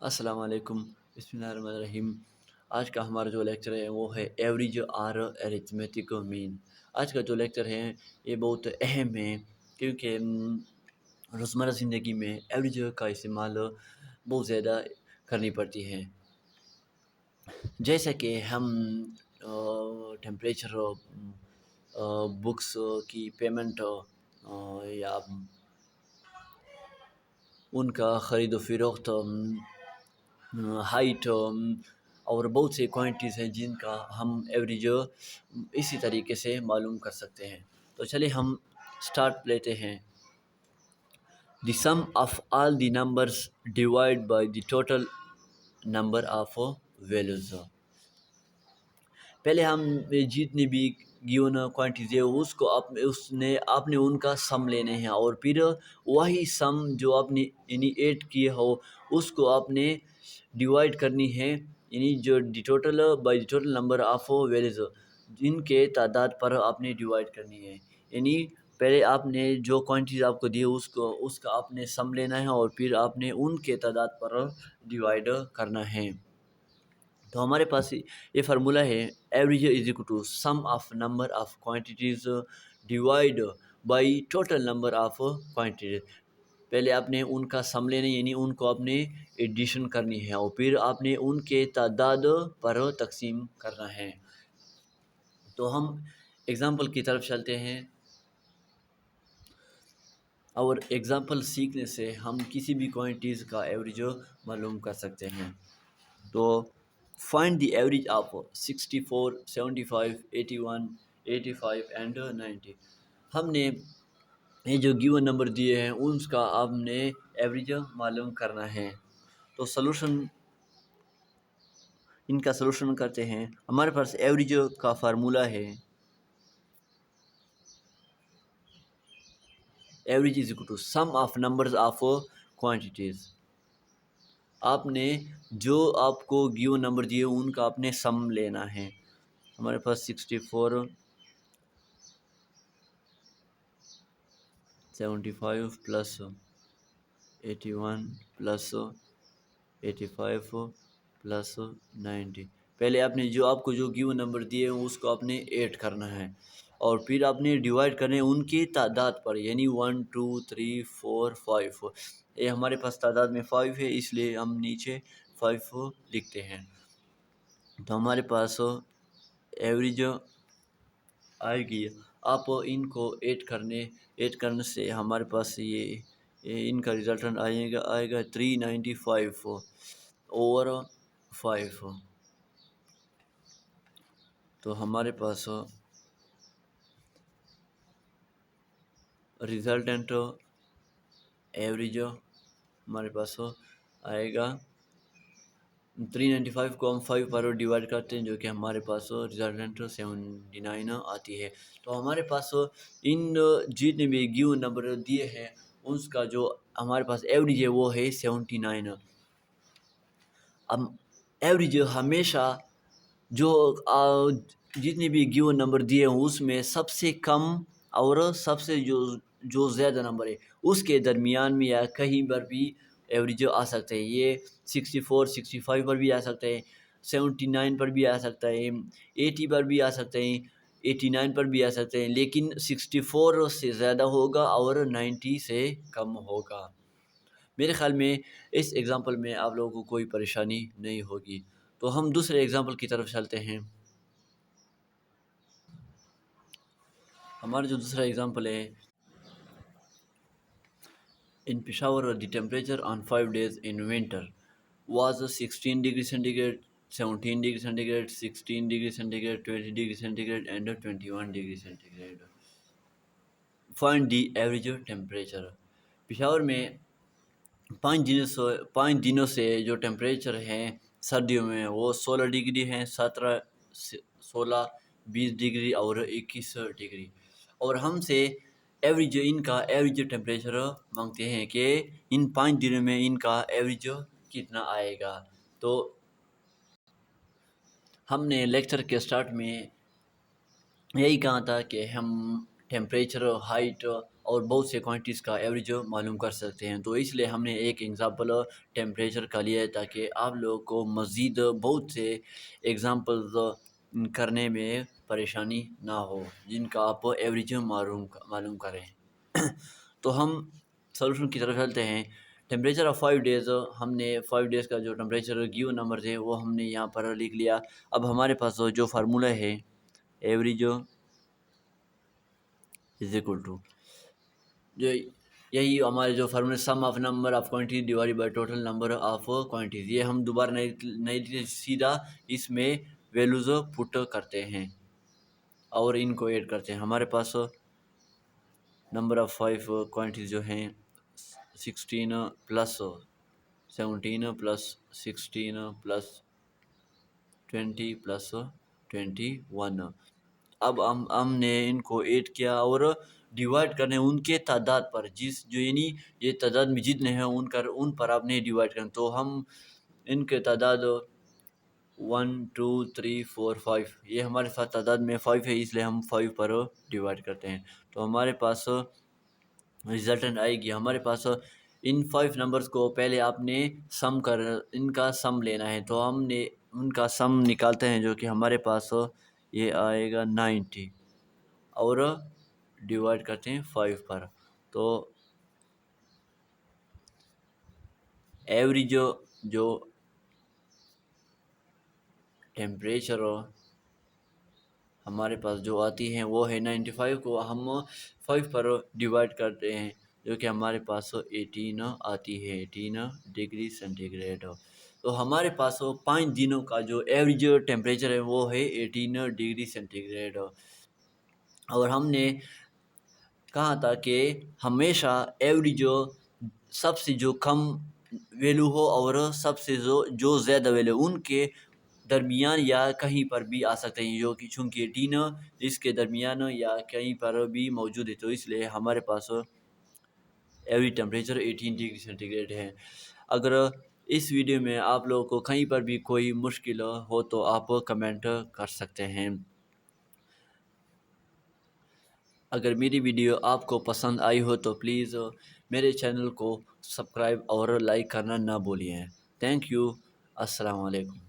السلام علیکم، بسم اللہ الرحمن الرحیم۔ آج کا ہمارا جو لیکچر ہے وہ ہے ایوریج اور ارتھمیٹک مین۔ آج کا جو لیکچر ہے یہ بہت اہم ہے کیونکہ روزمرہ زندگی میں ایوریج کا استعمال بہت زیادہ کرنی پڑتی ہے، جیسا کہ ہم ٹیمپریچر، بکس کی پیمنٹ یا ان کا خرید و فروخت، ہائٹ اور بہت سی کوانٹیز ہیں جن کا ہم ایوریج اسی طریقے سے معلوم کر سکتے ہیں۔ تو چلیے ہم سٹارٹ لیتے ہیں۔ The sum of all the numbers divide by the total number of values. پہلے ہم جتنی بھی گیون کوانٹیز ہے آپ نے ان کا سم لینے ہیں، اور پھر وہی سم جو آپ نے ایڈ کیے ہو اس کو آپ نے ڈیوائڈ کرنی ہے، یعنی جو total by the total number of values, جن کے تعداد پر آپ نے ڈیوائڈ کرنی ہے۔ یعنی پہلے آپ نے جو کوانٹیز آپ کو دی اس کا آپ نے سم لینا ہے، اور پھر آپ نے ان کے تعداد پر ڈیوائڈ کرنا ہے۔ تو ہمارے پاس یہ فارمولہ ہے، average is equal to sum of number of quantities divide by total number of quantities. پہلے آپ نے ان کا سم لینا، یعنی ان کو آپ نے ایڈیشن کرنی ہے، اور پھر آپ نے ان کے تعداد پر تقسیم کرنا ہے۔ تو ہم ایگزامپل کی طرف چلتے ہیں، اور ایگزامپل سیکھنے سے ہم کسی بھی کوانٹیز کا ایوریج معلوم کر سکتے ہیں۔ تو find the average of 64, 75, 81, 85 and 90۔ ہم نے یہ جو گیون نمبر دیے ہیں اس کا آپ نے ایوریج معلوم کرنا ہے۔ تو ان کا سلوشن کرتے ہیں۔ ہمارے پاس ایوریج کا فارمولہ ہے، average is equal to sum of numbers of quantities. آپ نے جو آپ کو گیون نمبر دیے ان کا آپ نے سم لینا ہے۔ ہمارے پاس 64، 75 پلس 81 پلس 85 پلس 90۔ پہلے آپ نے جو آپ کو جو گیون نمبر دیے اس کو آپ نے ایڈ کرنا ہے، اور پھر آپ نے ڈیوائڈ کرنے ان کی تعداد پر، یعنی 1 2 3 4 5۔ یہ ہمارے پاس تعداد میں 5 ہے، اس لیے ہم نیچے 5 لکھتے ہیں۔ تو ہمارے پاس ایوریج آئے گی۔ آپ ان کو ایڈ کرنے سے ہمارے پاس یہ ان کا ریزلٹنٹ آئے گا 395 اوور 5۔ تو ہمارے پاس ریزلٹنٹ ایوریج ہمارے پاس آئے گا 395 کو ہم 5 پر ڈیوائڈ کرتے ہیں، جو کہ ہمارے پاس ریزلٹنٹ 79 آتی ہے۔ تو ہمارے پاس ان جتنے بھی گیون نمبر دیے ہیں اس کا جو ہمارے پاس ایوریج ہے وہ ہے 79۔ اب ایوریج ہمیشہ جو جتنے بھی گیون نمبر دیے ہیں اس میں سب سے کم اور سب سے جو زیادہ نمبر ہے اس کے درمیان میں یا کہیں پر بھی ایوریج آ سکتے ہیں۔ یہ 64 65 پر بھی آ سکتے ہیں، 79 پر بھی آ سکتا ہے، 80 پر بھی آ سکتے ہیں، 89 پر بھی آ سکتے ہیں، لیکن 64 سے زیادہ ہوگا اور 90 سے کم ہوگا۔ میرے خیال میں اس ایگزامپل میں آپ لوگوں کو کوئی پریشانی نہیں ہوگی۔ تو ہم دوسرے ایگزامپل کی طرف چلتے ہیں۔ ہمارا جو دوسرا ایگزامپل ہے، in Peshawar the temperature on 5 days in winter was 16 degrees centigrade, 17 degrees centigrade, 16 degrees centigrade, 20 degrees centigrade and 21 degrees centigrade. Find the average temperature۔ Peshawar میں 5 دنوں سے جو ٹیمپریچر ہیں سردیوں میں وہ 16 ڈگری ہیں، 17، 16، 20 ڈگری اور 21 ڈگری، اور ہم سے ان کا ایوریج ٹیمپریچر مانگتے ہیں کہ ان 5 دنوں میں ان کا ایوریج کتنا آئے گا۔ تو ہم نے لیکچر کے سٹارٹ میں یہی کہا تھا کہ ہم ٹیمپریچر، ہائٹ اور بہت سے کوانٹیز کا ایوریج معلوم کر سکتے ہیں۔ تو اس لیے ہم نے ایک ایگزامپل ٹیمپریچر کا لیا ہے تاکہ آپ لوگوں کو مزید بہت سے ایگزامپلز کرنے میں پریشانی نہ ہو جن کا آپ ایوریج معلوم کریں۔ تو ہم سولوشن کی طرف چلتے ہیں۔ ٹیمپریچر آف 5 days، ہم نے 5 days کا جو ٹیمپریچر گیو نمبر تھے وہ ہم نے یہاں پر لکھ لیا۔ اب ہمارے پاس جو فارمولہ ہے ایوریج از اکول ٹو جو یہی ہمارے جو formula some of number of quantities divide by total number of quantities, یہ ہم دوبارہ نہیں سیدھا اس میں ویلوز پٹ کرتے ہیں اور ان کو ایڈ کرتے ہیں۔ ہمارے پاس نمبر آف 5 کوانٹیز جو ہیں 16 پلس 17 پلس 16 پلس 20 پلس 21۔ اب ہم نے ان کو ایڈ کیا اور ڈیوائڈ کرنے ان کے تعداد پر، جو یعنی یہ تعداد میں جتنے ہیں ان پر آپ نے ڈیوائڈ کرنا۔ تو ہم ان کے تعداد 1 2 3 4 5، یہ ہمارے ساتھ تعداد میں 5 ہے اس لیے ہم 5 پر ڈیوائڈ کرتے ہیں۔ تو ہمارے پاس ریزلٹنٹ آئے گی۔ ہمارے پاس ان 5 نمبرز کو پہلے آپ نے ان کا سم لینا ہے، تو ہم نے ان کا سم نکالتے ہیں جو کہ ہمارے پاس یہ آئے گا 90 اور ڈیوائڈ کرتے ہیں 5 پر۔ تو ایوریج جو ٹیمپریچر ہمارے پاس جو آتی ہیں وہ ہے 95 کو ہم 5 پر ڈیوائڈ کرتے ہیں جو کہ ہمارے پاس 18 آتی ہے، 18 ڈگری سینٹی گریڈ۔ تو ہمارے پاس 5 دنوں کا جو ایوریج ٹیمپریچر ہے وہ ہے 18 ڈگری سینٹی گریڈ۔ اور ہم نے کہا تھا کہ ہمیشہ ایوریج سب سے جو کم ویلو ہو اور سب سے جو زیادہ ویلو ان کے درمیان یا کہیں پر بھی آ سکتے ہیں، جو کہ چونکہ 18 اس کے درمیان یا کہیں پر بھی موجود ہے، تو اس لیے ہمارے پاس average temperature 18 degree centigrade ہے۔ اگر اس ویڈیو میں آپ لوگوں کو کہیں پر بھی کوئی مشکل ہو تو آپ کمنٹ کر سکتے ہیں۔ اگر میری ویڈیو آپ کو پسند آئی ہو تو پلیز میرے چینل کو سبسکرائب اور لائک کرنا نہ بھولیے۔ تھینک یو، السلام علیکم۔